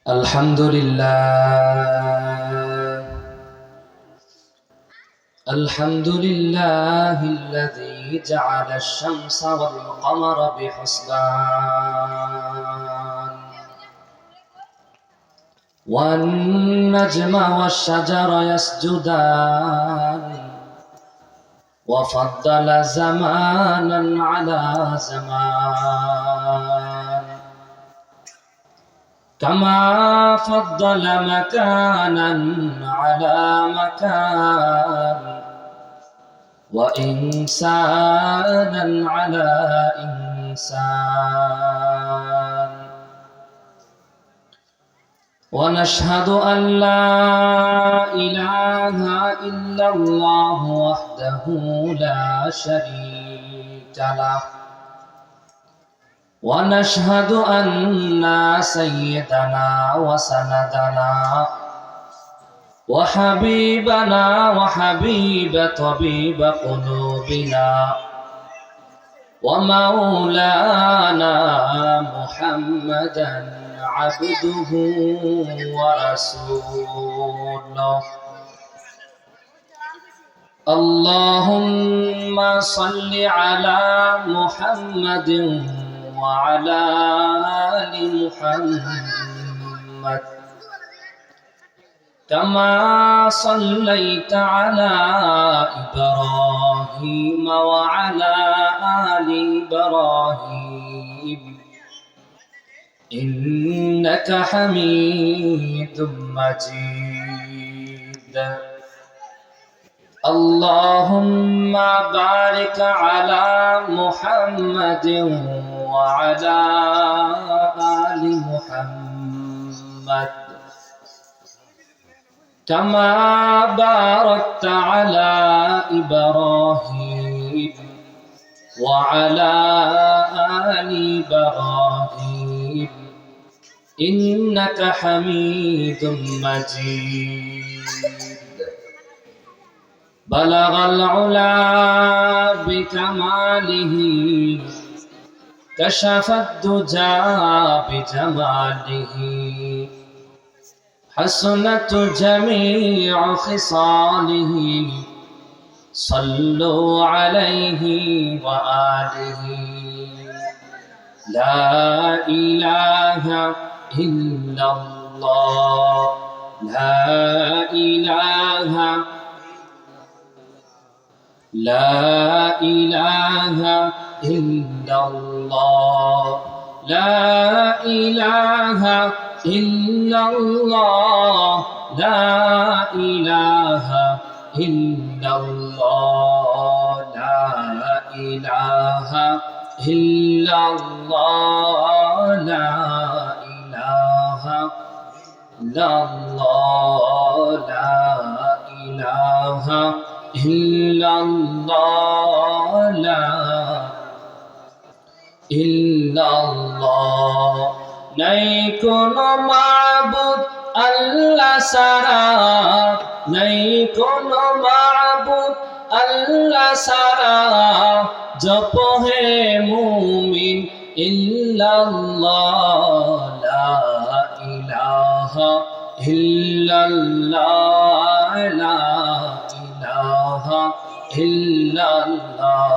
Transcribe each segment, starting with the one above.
الحمد لله الذي جعل الشمس والقمر بحسبان والنجم والشجر يسجدان وفضل زمانا على زمان كما فضل مكانا على مكان وإنسانا على إنسان ونشهد أن لا إله إلا الله وحده لا شريك له ونشهد أن سيدنا وسندنا وحبيبنا وحبيب طبيب قلوبنا ومولانا محمدا عبده ورسوله اللهم صل على محمد وعلى آل محمد كما صليت على إبراهيم وعلى آل إبراهيم إنك حميد مجيد اللهم بارك على محمد وعلى آل محمد كما باركت على إبراهيم وعلى آل إبراهيم إنك حميد مجيد بلغ العلا بكماله كشف الدجى بجماله حسنت جميع خصاله صلوا عليه وآله لا إله إلا الله لا إله إلا الله لا إله إلا الله لا إله إلا الله لا إله إلا الله لا إله إلا الله لا إله إلا الله لا إلا الله নাই কোনো মাবুদ আল্লাহ ছাড়া নাই কোনো মাবুদ আল্লাহ ছাড়া জপ হে মুমিন ইল্লাল্লাহ লা ইলাহা ইল্লাল্লাহ লা ইলাহা ইল্লাল্লাহ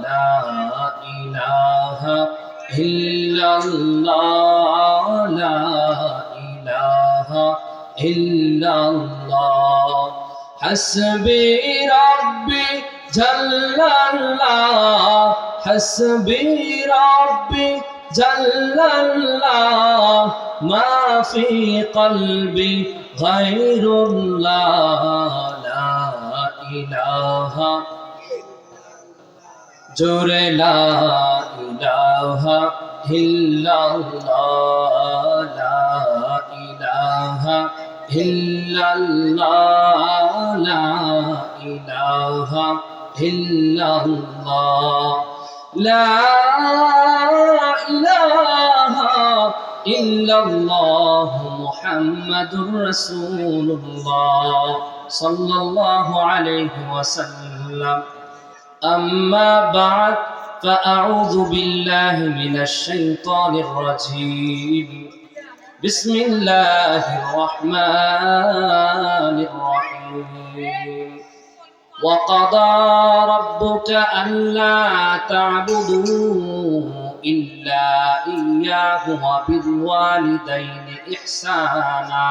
লা ইলাহা ইল্লাল্লাহ লা ইলাহা ইল্লাল্লাহ হাসবি রাব্বি জাল্লাল্লাহ হাসবি রাব্বি জাল্লাল্লাহ মা ফি কলবি গায়রুল্লাহ লা ইলাহা জোরে লা ইলাহা ইল্লাল্লাহ লা ইলাহা ইল্লাল্লাহ লা ইলাহা ইল্লাল্লাহ লা ইলাহা ইল্লাল্লাহ মুহাম্মাদুর রাসূলুল্লাহ সাল্লাল্লাহু আলাইহি ওয়াসাল্লাম أما بعد فأعوذ بالله من الشيطان الرجيم বিসমিল্লাহির রহমানির রহিম وقضى ربك ألا تعبدوا إلا إياه وبالوالدين إحسانا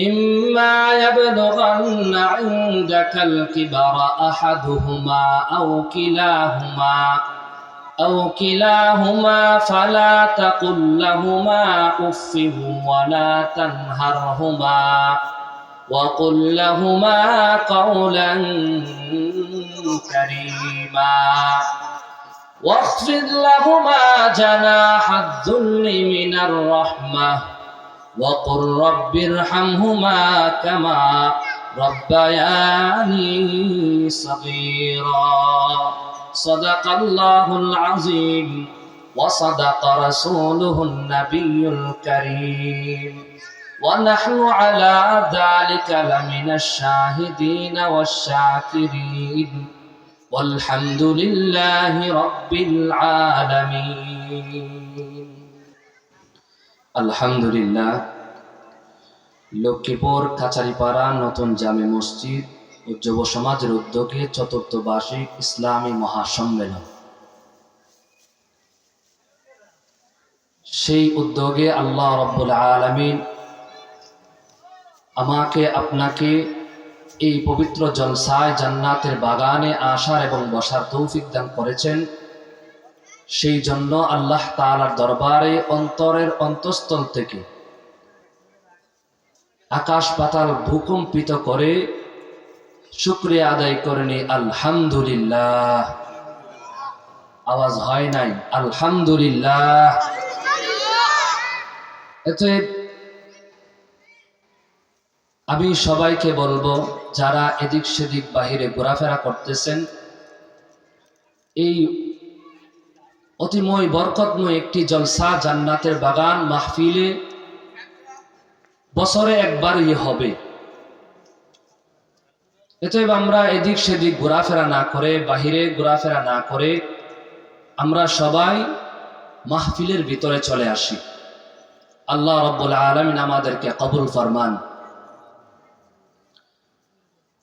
إما يبلغن عندك الكبر أحدهما أو كلاهما فلا تقل لهما أف ولا تنهرهما وقل لهما قولا كريما واخفض لهما جناح الذل من الرحمة وقل رب ارحمهما كما ربياني صغيرا صدق الله العظيم وصدق رسوله النبي الكريم ونحن على ذلك لمن الشاهدين والشاكرين والحمد لله رب العالمين আলহামদুলিল্লাহ। লক্ষ্মীপুর কাছারিপাড়া নতুন জামে মসজিদ ও যুব সমাজের উদ্যোগে চতুর্থ বার্ষিক ইসলামী মহাসম্মেলন, সেই উদ্যোগে আল্লাহ রাব্বুল আলামিন আমাকে আপনাকে এই পবিত্র জলসায় জান্নাতের বাগানে আসার এবং বসার তৌফিক দান করেছেন। সেই জন্য আল্লাহ তাআলার দরবারে অন্তরের অন্তঃস্থল থেকে আকাশ পাতাল ভূকম্পিত করে শুকরিয়া আদায় করে নি আলহামদুলিল্লাহ। আওয়াজ হয় নাই আলহামদুলিল্লাহ। এতে আমি সবাইকে বলবো, যারা এদিক সেদিক বাহিরে ঘোরাফেরা করতেছেন, এই অতিময় বরকতময় একটি জলসা জান্নাতের বাগান মাহফিলে বছরে একবারই হবে। এতএব আমরা এদিক সেদিক ঘোরাফেরা না করে, বাহিরে ঘোরাফেরা না করে আমরা সবাই মাহফিলের ভিতরে চলে আসি। আল্লাহ রাব্বুল আলামিন আমাদেরকে কবুল ফরমান।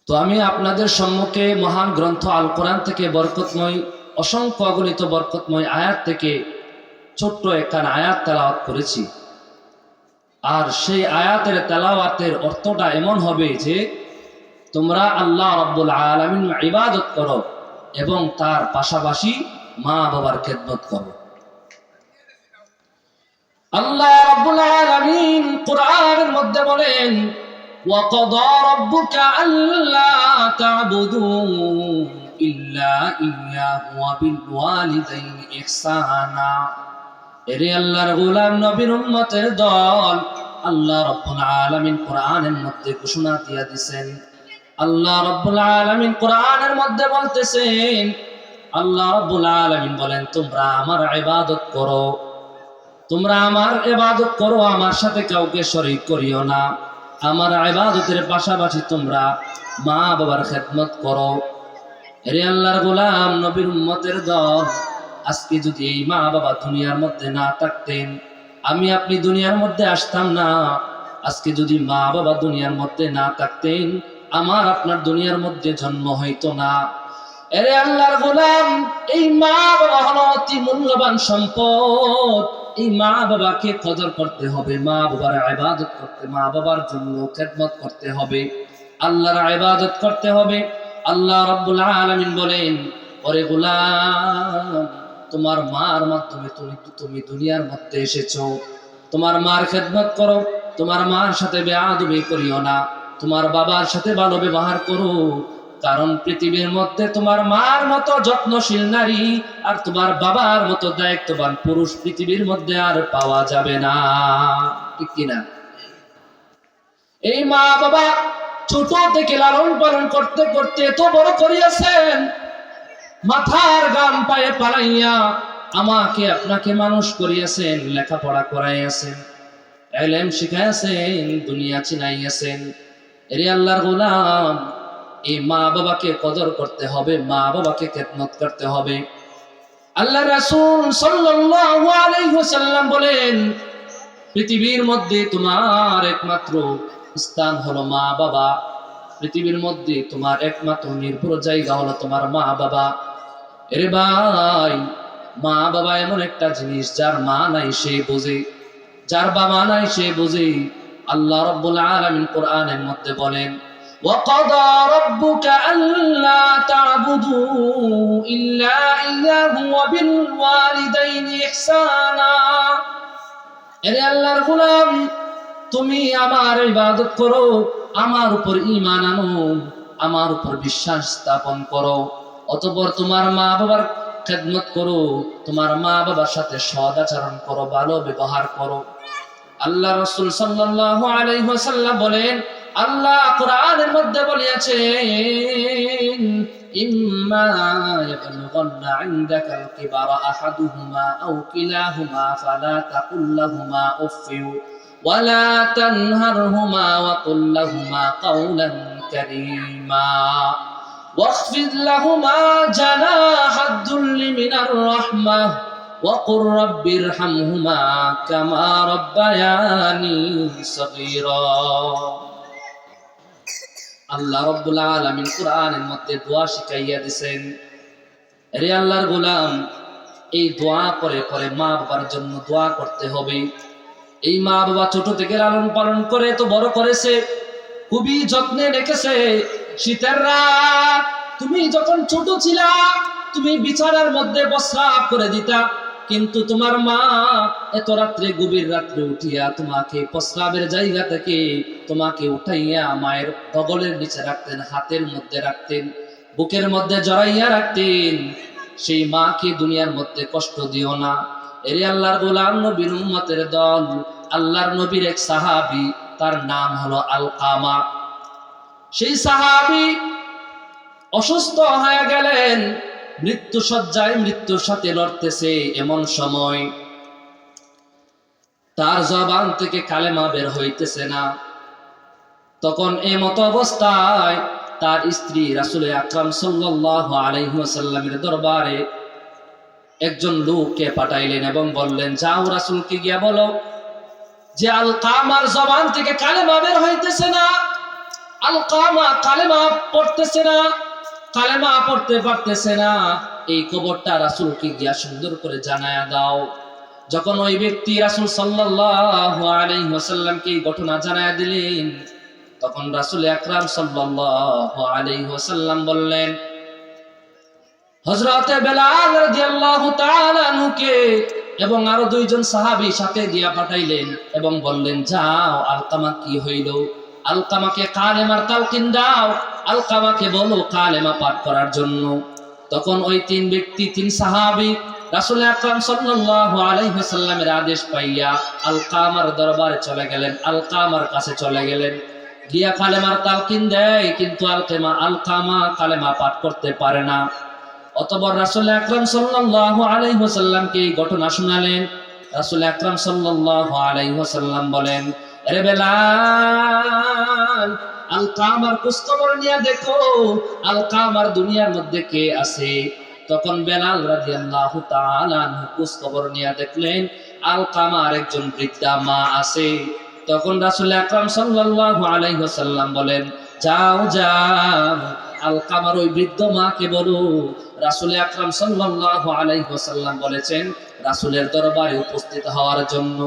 তো আমি আপনাদের সম্মুখে মহান গ্রন্থ আল কোরআন থেকে বরকতময় অসংখ্য অগণিত বরকতময় আয়াত থেকে ছোট্ট একখানা আয়াত তেলাওয়াত করেছি। আর সেই আয়াতের তেলাওয়াতের অর্থটা এমন হবে যে তোমরা আল্লাহ রাব্বুল আলামিন ইবাদত করো এবং তার পাশাপাশি মা বাবার খেদমত করো। আল্লাহ রাব্বুল আলামিন কোরআনের মধ্যে বলেন, وَقَضَى رَبُّكَ أَلَّا تَعْبُدُوا إِلَّا إِيَّاهُ وَبِالْوَالِدَيْنِ إِحْسَانًا। এরে আল্লাহর গোলাম নবীর উম্মতের দল, আল্লাহ রাব্বুল আলামিন কোরআনের মধ্যে ঘোষণা দিয়ে দিয়েছেন। আল্লাহ রাব্বুল আলামিন কোরআনের মধ্যে বলতেছেন, আল্লাহ রাব্বুল আলামিন বলেন, তোমরা আমার ইবাদত করো, তোমরা আমার ইবাদত করো, আমার সাথে কাউকে শরীক করিও না। আমার ইবাদতের পাশাপাশি তোমরা মা বাবার খেদমত করো। এরে আল্লাহর গোলাম নবীর উম্মতের দল, আজকে যদি এই মা বাবা দুনিয়ার মধ্যে না থাকতেন, আমি আপনি দুনিয়ার মধ্যে আসতাম না। আজকে যদি মা বাবা দুনিয়ার মধ্যে না থাকতেন, আমার আপনার দুনিয়ার মধ্যে জন্ম হইতো না। এরে আল্লাহর গোলাম, এই মা বাবা হলো অতি মূল্যবান সম্পদ। এই মা বাবাকে কদর করতে হবে, মা বাবার ইবাদত করতে, মা বাবার জন্য খেদমত করতে হবে, আল্লাহর ইবাদত করতে হবে। আল্লাহ রাব্বুল আলামিন বলেন, ওরে গোলাম, তোমার মার মাধ্যমে তুমি দুনিয়ার মধ্যে এসেছো, তোমার মার খেদমত করো, তোমার মার সাথে বেয়াদবি করিও না, তোমার বাবার সাথে ভালো ব্যবহার করো। কারণ পৃথিবীর মধ্যে তোমার মার মতো যত্নশীল নারী আর তোমার বাবার মতো দায়িত্ববান পুরুষ পৃথিবীর মধ্যে আর পাওয়া যাবে না, ঠিক কিনা? এই মা বাবা ছোট থেকে লালন পালন করতে করতে এত বড় করিয়াছেন, মাথার গাম পায়ে পালাইয়া আমাকে আপনাকে মানুষ করিয়াছেন, লেখাপড়া করাইয়াছেন, ইলম শিখাইয়াছেন, দুনিয়া চিনাইয়াছেন। এরে আল্লাহর গোলাম, এই মা বাবাকে কদর করতে হবে, মা বাবাকে খেদমত করতে হবে। আল্লাহ রাসূল সাল্লাল্লাহু আলাইহি ওয়াসাল্লাম বলেন, পৃথিবীর মধ্যে তোমার একমাত্র স্থান হলো মা বাবা। পৃথিবীর মধ্যে তোমার একমাত্র নির্ভর জায়গা হলো তোমার মা বাবা। এরে ভাই, মা বাবা এমন একটা জিনিস, যার মা নাই সে বোঝে, যার বাবা নাই সে বোঝে। আল্লাহ রাব্বুল আলামিন কোরআনের মধ্যে বলেন, وَقَضَى رَبُّكَ أَلَّا تَعْبُدُوا إِلَّا إِيَّاهُ وَبِالْوَالِدَيْنِ إِحْسَانًا। এরে আল্লাহর গোলাম, তুমি আমার ইবাদত করো, আমার উপর ঈমান আনো, আমার উপর বিশ্বাস স্থাপন করো, অতঃপর তোমার মা বাবার খেদমত করো, তোমার মা বাবার সাথে সৎ আচরণ করো, ভালো ব্যবহার করো। আল্লাহ রাসূল সাল্লাল্লাহু আলাইহি ওয়াসাল্লাম বলেন, আল্লাহ কোরআনের মধ্যে বলেছেন, ইম্মা ইয়াবলুগান্না ইনদাকাল কিবারা আহাদুহুমা আও কিলাহুমা ফালা তাকুল লাহুমা উফফিন ওয়ালা তানহারহুমা ওয়া কুল লাহুমা কাওলান কারীমা واخفض لهما جناح الذل من الرحمة وقل رب ارحمهما كما ربياني صغيرا। আল্লাহ রাব্বুল আলামিন কোরআনের মধ্যে দোয়া শিখাইয়া দিয়েছেন। রে আল্লাহর গোলাম, এই দোয়া করে করে মা বাবার জন্য দোয়া করতে হবে। এই মা বাবা ছোট থেকে লালন পালন করে তো বড় করেছে, খুবই যত্নে রেখেছে। শীতের রাত তুমি যখন ছোট ছিলা, তুমি বিছানার মধ্যে প্রস্রাব করে দিতা, কিন্তু তোমার মা এত রাত্রে, গভীর রাত্রে উঠিয়া তোমাকে প্রস্রাবের জায়গা থেকে তোমাকে উঠাইয়া মায়ের বগলের নিচে রাখতেন, হাতের মধ্যে রাখতেন, বুকের মধ্যে জড়াইয়া রাখতেন। সেই মাকে দুনিয়ার মধ্যে কষ্ট দিও না। এরে আল্লাহর গোলাম, নবীর উম্মতের দল, আল্লাহর নবীর এক সাহাবী, তার নাম হলো আলকামা। সেই সাহাবী অসুস্থ হয়ে গেলেন, মৃত্যু শয্যায়, মৃত্যুর সাথে লড়তেছে। এমন সময় তার জবান থেকে কালেমা বের হইতেছে না। তখন এমত অবস্থায় তার স্ত্রী রাসূল আকরাম সাল্লাল্লাহু আলাইহি ওয়াসাল্লামের দরবারে একজন লোককে পাঠাইলেন এবং বললেন, যাও রাসূলকে গিয়া বলো যে আলকামার জবান থেকে কালেমা বের হইতেছে না, আলকামা কালেমা পড়তেছে না, কালেমা পড়তে পারতেছে না। এই খবরটা রাসূলকে গিয়া সুন্দর করে জানায়া দাও। যখন ওই ব্যক্তি রাসূল সাল্লাল্লাহু আলাইহি ওয়াসাল্লামকে এই ঘটনা জানায়া দিলেন, তখন রাসূল আকরাম সাল্লাল্লাহু আলাইহি ওয়াসাল্লাম বললেন, হযরতে বেলাল রাদিয়াল্লাহু তাআলা আনহুকে এবং আরো দুইজন সাহাবী সাথে দিয়া পাঠাইলেন এবং বললেন, যাও আলকামা কি হইল, আলকামাকে কালেমার তালকিন দাও, আলকামাকে বলো কালেমা পাঠ করার জন্য। তখন ওই তিন ব্যক্তি, তিন সাহাবী রাসূল আকরাম সাল্লাল্লাহু আলাইহি ওয়াসাল্লামের আদেশ পাইয়া আলকামার দরবারে চলে গেলেন, আলকামার কাছে চলে গেলেন, গিয়া কালেমার তালকিন দেয়, কিন্তু আলকামা কালেমা পাঠ করতে পারে না। অতঃপর রাসূল আকরাম সাল্লাল্লাহু আলাইহি ওয়াসাল্লামকে এই ঘটনা শোনালেন। রাসূল আকরাম সাল্লাল্লাহু আলাইহি ওয়াসাল্লাম বলেন, আরে বেলাল, আলকামার খোঁজখবর নিয়ে দেখো, আলকামার দুনিয়ার মধ্যে কে আছে। তখন বেলাল রাদিয়াল্লাহু তাআলা আনহু খোঁজখবর নিয়ে দেখলেন আলকামার একজন বৃদ্ধা মা আছে। তখন রাসূল আকরাম সাল্লাল্লাহু আলাইহি ওয়াসাল্লাম বলেন, যাও যাও, আলকামার ওই বৃদ্ধ মাকে বলো রাসূল আকরাম সাল্লাল্লাহু আলাইহি ওয়াসাল্লাম বলেছেন রাসূলের দরবারে উপস্থিত হওয়ার জন্য।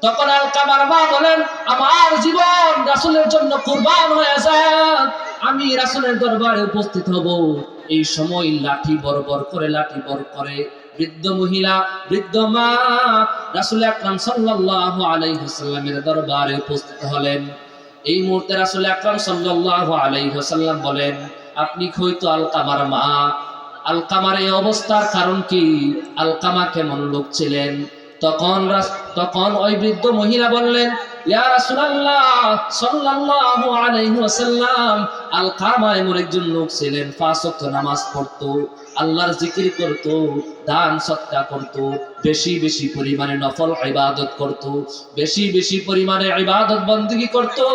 তখন আলকামার মা বলেন, আমার জীবন রাসূলের জন্য কুরবান হয়ে যাক, আমি রাসূলের দরবারে উপস্থিত হব। এই সময় লাঠি বরবর করে বৃদ্ধ মহিলা, বৃদ্ধ মা রাসূল আকরাম সাল্লাল্লাহু আলাইহি ওয়াসাল্লামের দরবারে উপস্থিত হলেন। এই মুহূর্তে রাসূল আকরাম সাল্লাল্লাহু আলাইহি ওয়াসাল্লাম বলেন, আপনি হয়তো আলকামার মা। আলকামার এই অবস্থার কারণ কি? আলকামা কেমন লোক ছিলেন? তখন ওই বৃদ্ধ মহিলা বললেন, ইয়া রাসূলুল্লাহ সাল্লাল্লাহু আলাইহি ওয়াসাল্লাম, আলকামা এমন একজন লোক ছিলেন, 5 ওয়াক্ত নামাজ পড়তো, আল্লাহর জিকির করতো, দান সদকা করতো, বেশি বেশি পরিমাণে নফল ইবাদত করতো, বেশি বেশি পরিমাণে ইবাদত বندگی করতো,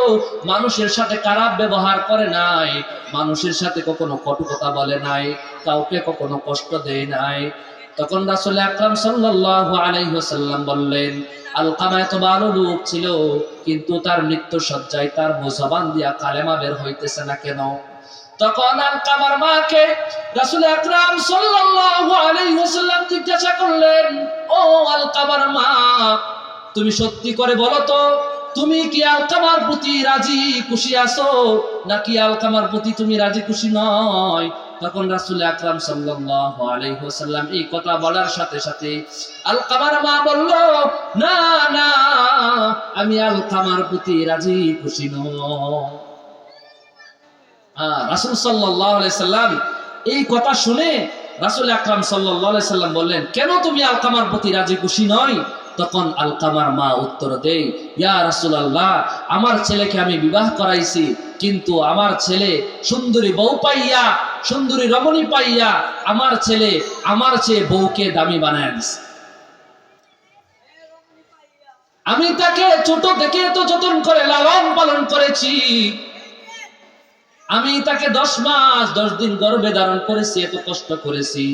মানুষের সাথে খারাপ ব্যবহার করে নাই, মানুষের সাথে কখনো কটু কথা বলে নাই, কাউকে কখনো কষ্ট দেয় নাই। তখন রাসূল আকরাম সাল্লাল্লাহু আলাইহি ওয়াসাল্লাম বললেন, আলকামা এত ভালো লোক ছিল, কিন্তু তার মৃত্যু সজ্জায় তার জবান দিয়া কালেমা বের হইতেছে না কেন? তখন আলকামার মাকে রাসূল আকরাম সাল্লাল্লাহু আলাইহি ওয়াসাল্লাম জিজ্ঞাসা করলেন, ও আলকামার মা, তুমি সত্যি করে বলো তো, তুমি কি আলকামার প্রতি রাজি খুশি আছো, নাকি আলকামার প্রতি তুমি রাজি খুশি নয়? তখন রাসূল আকরাম সাল্লাল্লাহু আলাইহি ওয়াসাল্লাম এই কথা বলার সাথে সাথে আলকামার মা বলল, না না, আমি আলকামার প্রতি রাজি খুশি নই। রাসূল সাল্লাল্লাহু আলাইহি সাল্লাম এই কথা শুনে রাসূল আকরাম সাল্লাল্লাহু আলাইহি সাল্লাম বললেন, কেন তুমি আলকামার প্রতি রাজি খুশি নয়? তখন আলকামার মা উত্তর দেয়, ইয়া রাসূলুল্লাহ, আমার ছেলেকে আমি বিবাহ করাইছি, কিন্তু আমার ছেলে সুন্দরী বউ পাইয়া, সুন্দরী রমণী পাইয়া আমার ছেলে আমার চেয়ে বউকে দামি বানায় দিছে। আমি তাকে ছোট থেকে এত যত্ন করে লালন পালন করেছি, আমি তাকে 10 মাস 10 দিন গর্ভে ধারণ করেছি, এত কষ্ট করেছি।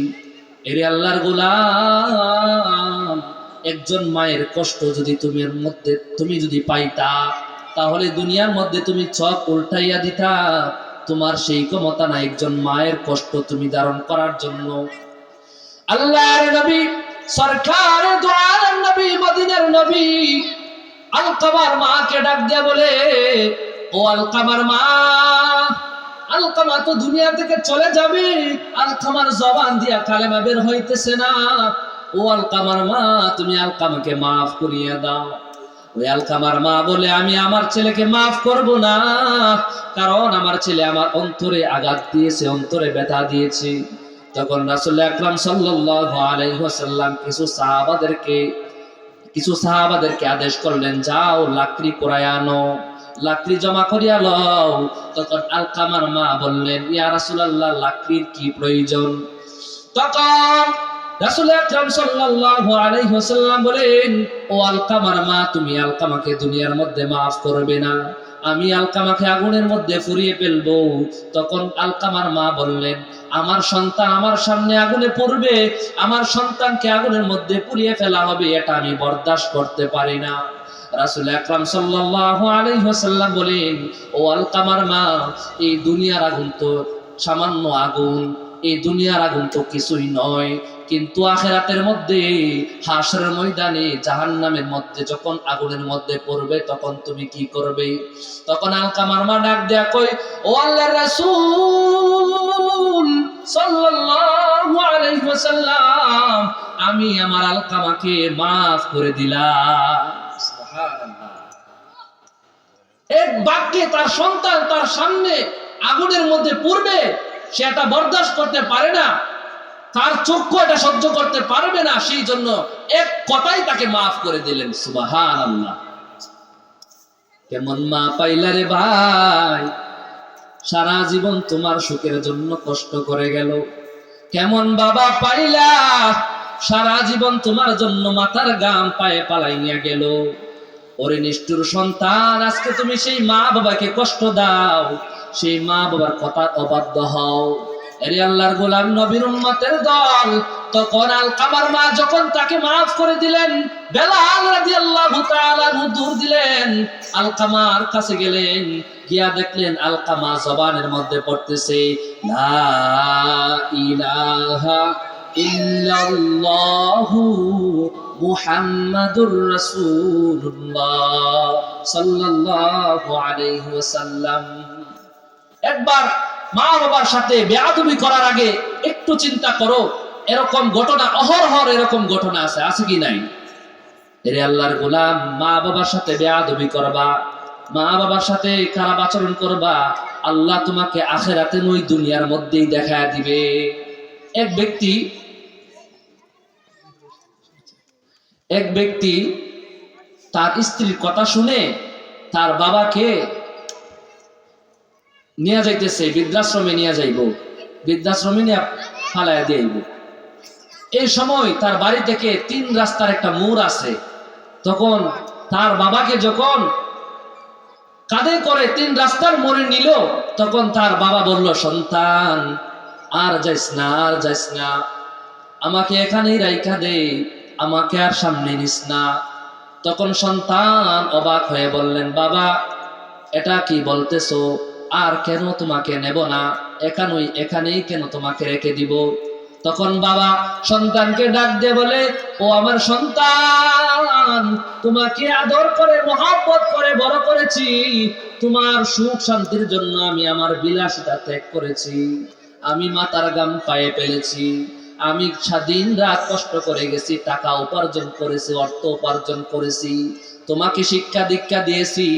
এরে আল্লাহর গোলাম, একজন মায়ের কষ্ট যদি তুমি যদি পাইতা, তাহলে দুনিয়ার মধ্যে তুমি চোখ উল্টাইয়া দিতা। তোমার সেই ক্ষমতা না একজন মায়ের কষ্ট তুমি ধারণ করার জন্য। আল্লাহর নবী সরকারে দু আলম নবী, মদিনার নবী আলকামার মাকে ডাক দিয়া বলে, ও আলকামার মা, আলকামা তো দুনিয়া থেকে চলে যাবে, আলকামার জবান দিয়া কালেমা বের হইতেছে না। ও আলকামার মা, তুমি আলকামাকে মাফ করিয়ে দাও। ওই আলকামার মা বলে, আমি আমার ছেলেকে মাফ করব না, কারণ আমার ছেলে আমার অন্তরে আঘাত দিয়েছে, অন্তরে ব্যথা দিয়েছে। তখন রাসূল আকরাম সাল্লাল্লাহু আলাইহি ওয়াসাল্লাম কিছু সাহাবাদেরকে আদেশ করলেন, যাও লাকড়ি কুড়ায় আনো, লাকড়ি জমা করিয়া লও। তখন আলকামার মা বললেন, ইয়া রাসূলুল্লাহ, লাকড়ির কি প্রয়োজন? তখন রাসূল আকরাম সাল্লাল্লাহু আলাইহি ওয়াসাল্লাম বলেন, ও আলকামার মা, তুমি আলকামাকে দুনিয়ার মধ্যে maaf করবে না, আমি আলকামাকে আগুনের মধ্যে পুড়িয়ে ফেলবো। তখন আলকামার মা বললেন, আমার সন্তান আমার সামনে আগুনে পড়বে, আমার সন্তানকে আগুনের মধ্যে পুড়িয়ে ফেলা হবে, এটা আমি বরদাস্ত করতে পারি না। রাসূল আকরাম সাল্লাল্লাহু আলাইহি ওয়াসাল্লাম বলেন, ও আলকামার মা, এই দুনিয়ার আগুন তো সামান্য আগুন, এই দুনিয়ার আগুন তো কিছুই নয়, কিন্তু আখিরাতের মধ্যে হাসরের ময়দানে জাহান্নামের মধ্যে যখন আগুনের মধ্যে পড়বে, তখন তুমি কি করবে? তখন আলকামার মা ডাক দেয়া কই, ও আল্লাহর রাসূল সাল্লাল্লাহু আলাইহি ওয়াসাল্লাম, আমি আমার আলকামাকে maaf করে দিলাম। সুবহানাল্লাহ। এক বাক্যে তার সন্তান তার সামনে আগুনের মধ্যে পড়বে, সেটা বরদাস্ত করতে পারে না, তার চক্ষু এটা সহ্য করতে পারবে না, সেই জন্য এক কথাই তাকে maaf করে দিলেন। সুবহানাল্লাহ। কেমন মা পাইলা রে ভাই, সারা জীবন তোমার সুখের জন্য কষ্ট করে গেল। কেমন বাবা পাইলা, সারা জীবন তোমার জন্য মাথার ঘাম পায়ে পালাইয়া গেল। ওরে নিষ্ঠুর সন্তান, আজকে তুমি সেই মা বাবাকে কষ্ট দাও, সেই মা বাবার কথা অবাধ্য হও। এরে আল্লাহর গোলাম, নবীর উম্মতের দল, তখন আলকামার মা যখন তাকে maaf করে দিলেন, বেলাল রাদিয়াল্লাহু তাআলা দূর দিলেন, আলকামার কাছে গেলেন, গিয়া দেখলেন আলকামা জবানের মধ্যে পড়তেছে, লা ইলাহা ইল্লাল্লাহু মুহাম্মাদুর রাসূলুল্লাহ সাল্লাল্লাহু আলাইহি ওয়াসাল্লাম। একবার মা বাবার সাথে বেয়াদবি করার আগে একটু চিন্তা করো, এরকম ঘটনা অহরহ এরকম ঘটনা আছে কি নাই? এরে আল্লাহর গোলাম, মা বাবার সাথে বেয়াদবি করবা, মা বাবার সাথে খারাপ আচরণ করবা, আল্লাহ তোমাকে আখিরাতে ওই দুনিয়ার মধ্যেই দেখায় দিবে। এক ব্যক্তি তার স্ত্রীর কথা শুনে তার বাবাকে নিয়ে যাইতেছে, বৃদ্ধাশ্রমে নিয়ে যাইব, বৃদ্ধাশ্রমে নিয়ে ফালাইয়া দিয়াইব। এই সময় তার বাড়ি থেকে 3 রাস্তার একটা মোড় আছে। তখন তার বাবাকে যখন কাঁধে করে 3 রাস্তার মোড়ে নিল, তখন তার বাবা বলল, সন্তান আর যাইস না, আর যাইস না, আমাকে এখানেই রাইখা দে, আমাকে আর সামনে নিস না। তখন সন্তান অবাক হয়ে বললেন, বাবা এটা কি বলতেছো? আর কেন তোমাকে নেব না? এখানেই কেন তোমাকে রেখে দিব? তখন বাবা সন্তানকে ডাক দিয়ে বলে, ও আমার সন্তান, তোমাকে আদর করে মহব্বত করে বড় করেছি, তোমার সুখ শান্তির জন্য আমি আমার বিলাসিতা ত্যাগ করেছি, আমি মাথার ঘাম পায়ে ফেলেছি, আমি সারাদিন রাত কষ্ট করে গেছি, টাকা উপার্জন করেছি, অর্থ উপার্জন করেছি, তোমাকে শিক্ষা দীক্ষা দিয়েছি।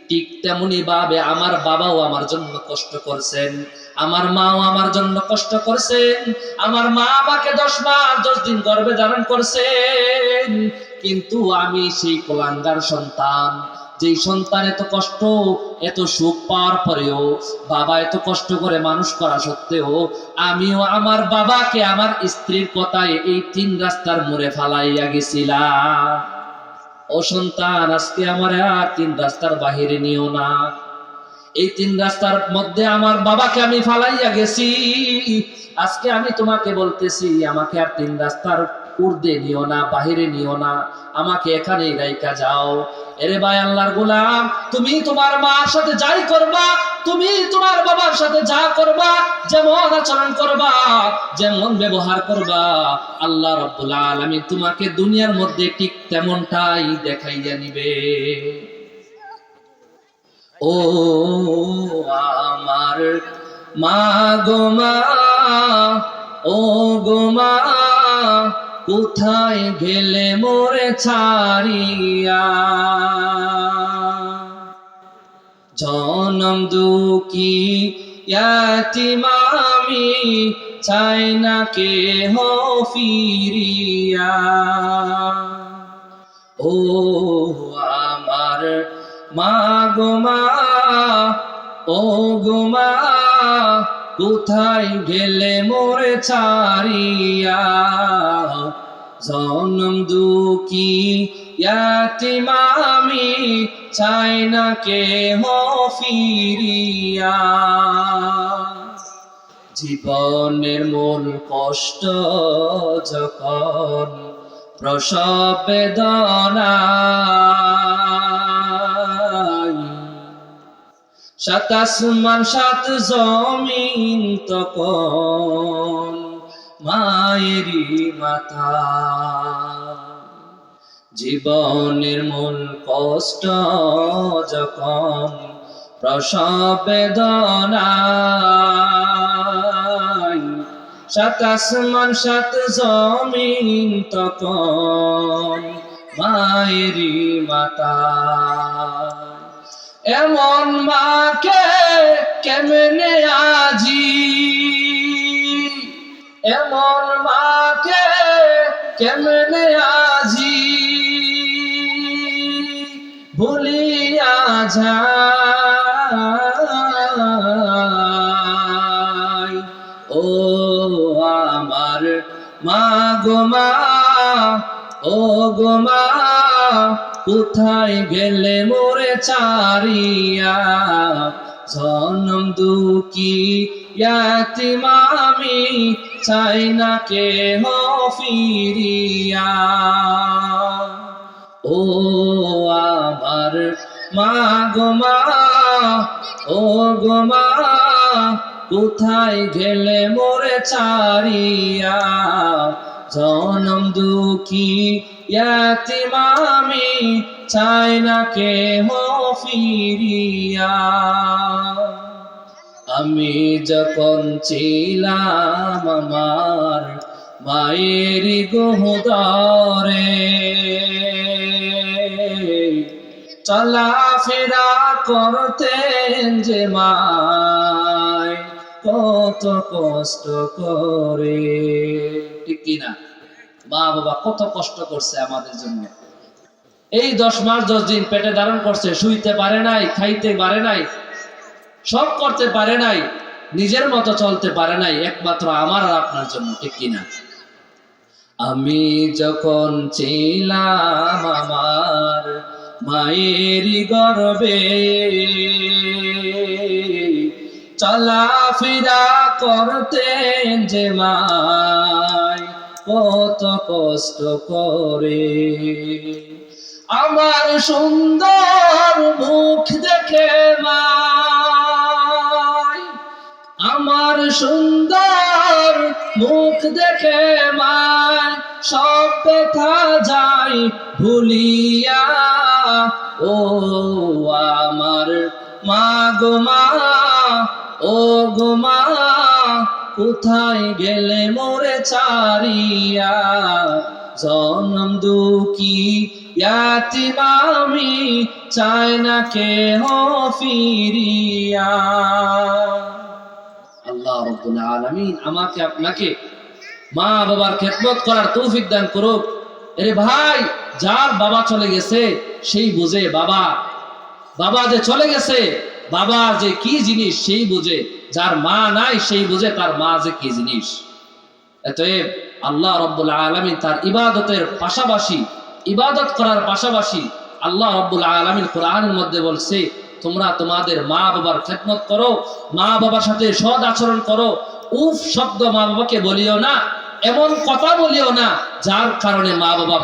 ঠিক তেমনি ভাবে আমার বাবাও আমার জন্য কষ্ট করছেন, আমার মাও আমার জন্য কষ্ট করছেন। আমার মা আমাকে 10 মাস 10 দিন গর্ভে ধারণ করছেন, কিন্তু আমি সেই কুলাঙ্গার সন্তান, যেই সন্তান এত কষ্ট এত সুখ পাওয়ার পরেও, বাবা এত কষ্ট করে মানুষ করা সত্ত্বেও আমিও আমার বাবাকে আমার স্ত্রীর কথায় এই 3 রাস্তার মোড়ে ফালাইয়া গেছিলাম। ও সন্তান, আজকে আমার আর 3 রাস্তার বাহিরে নিও না। এই 3 রাস্তার মধ্যে আমার বাবাকে আমি ফালাইয়া গেছি, আজকে আমি তোমাকে বলতেছি আমাকে আর 3 রাস্তার ঊর্ধ্বে নিও না, বাহিরে নিও না, আমাকে এখানেই রাইখা যাও। এরে ভাই আল্লাহর গোলাম, তুমি তোমার মার সাথে যাই করবা, তুমি তোমার বাবার সাথে যা করবা, যেমন আচরণ করবা, যেমন ব্যবহার করবা, আল্লাহ রাব্বুল আলামিন তোমাকে দুনিয়ার মধ্যে ঠিক তেমনটাই দেখাইয়া নিবে। ও আমার মা গো মা, ও গো মা, কোথায় গেলে মোরে ছাড়িয়া? জনম দুঃখী ইয়াতীম আমি, চাই না কেহ ফিরিয়া। ও আমার মা গো মা, ও গো মা, কোথায় গেলে মোরে ছাড়িয়া? জনম দুঃখী ইয়াতীম আমি, চাই না কেহ ফিরিয়া। জীবনের মূল কষ্ট যখন প্রসব বেদনা, 7 আসমান 7 জমিন তখন মায়েরই মাথা। জীবনের মূল কষ্ট যখন প্রসব বেদনা, 7 আসমান 7 জমিন তখন মায়েরই মাতা। এমন মাকে কেমনে আজি, এমন মাকে কেমনে আজি ভুলিয়া যাই। ও আমার মা গো মা, ও গো মা, কোথায় গেলে মোরে ছাড়িয়া? জনম দুঃখী ইয়াতীম আমি, চাই না কেহ ফিরিয়া। ও আমার মা গো মা, ও গো মা, কোথায় গেলে মোরে ছাড়িয়া? জনম দুঃখী ইয়াতীম আমি, চাই না কেহ ফিরিয়া। আমি যখন ছিলাম আমার মায়ের গোদরে, চলাফেরা করতেন যে মায় কত কষ্ট করে। ঠিক কিনা? মা বাবা কত কষ্ট করছে আমাদের জন্য। এই 10 মাস 10 দিন পেটে ধারণ করছে, শুইতে পারে নাই, খাইতে পারে নাই, সব করতে পারে নাই, নিজের মতো চলতে পারে নাই, একমাত্র আমার আর আপনার জন্য। ঠিক কিনা? আমি যখন ছিলাম আমার মায়ের গর্ভে, চলাফেরা করতেন যে মায় কত কষ্ট করে। আমার সুন্দর মুখ দেখে মায়, আমার সুন্দর মুখ দেখে মায় সব ব্যথা যায় ভুলিয়া। ও আমার মা গো মা, ও গো মা, কোথায় গেলে মোরে ছাড়িয়া? জনম দুঃখী ইয়াতীম আমি, চাই না কেহ ফিরিয়া। আল্লাহ রাব্বুল আলামিন আমাকে আপনাকে মা বাবার খেদমত করার তৌফিক দান করুক। আরে ভাই, যার বাবা চলে গেছে সেই বুঝে বাবা, বাবা যে চলে গেছে বাবা যে কি জিনিস সেই বুঝে। যার মা নাই সেই বুঝে তার মা যে কি জিনিস। অতএব আল্লাহ রাব্বুল আলামিন তার ইবাদতের পাশাপাশি, ইবাদত করার পাশাপাশি আল্লাহ রাব্বুল আলামিন কোরআনের মধ্যে বলছে, তোমরা তোমাদের মা বাবার খেদমত করো, মা বাবার সাথে সৎ আচরণ করো। উফ শব্দ মা বাবাকে বলিও না, এমন কথা বলিও না যার কারণে মা বাবা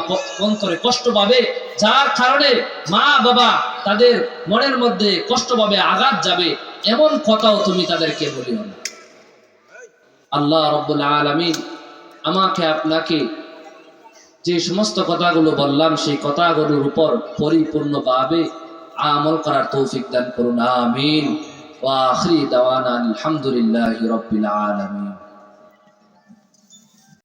অন্তরে কষ্ট পাবে, যার কারণে মা বাবা তাদের মনের মধ্যে কষ্ট পাবে, আঘাত যাবে, এমন কথাও তুমি তাদেরকে বলিও না। আল্লাহ রাব্বুল আলামিন আমাকে আপনাকে যে সমস্ত কথাগুলো বললাম সেই কথাগুলোর উপর পরিপূর্ণভাবে আমল করার তৌফিক দান করুন, আমিন। ওয়া আখিরি দাওয়ানা আলহামদুলিল্লাহি রাব্বিল আলামিন।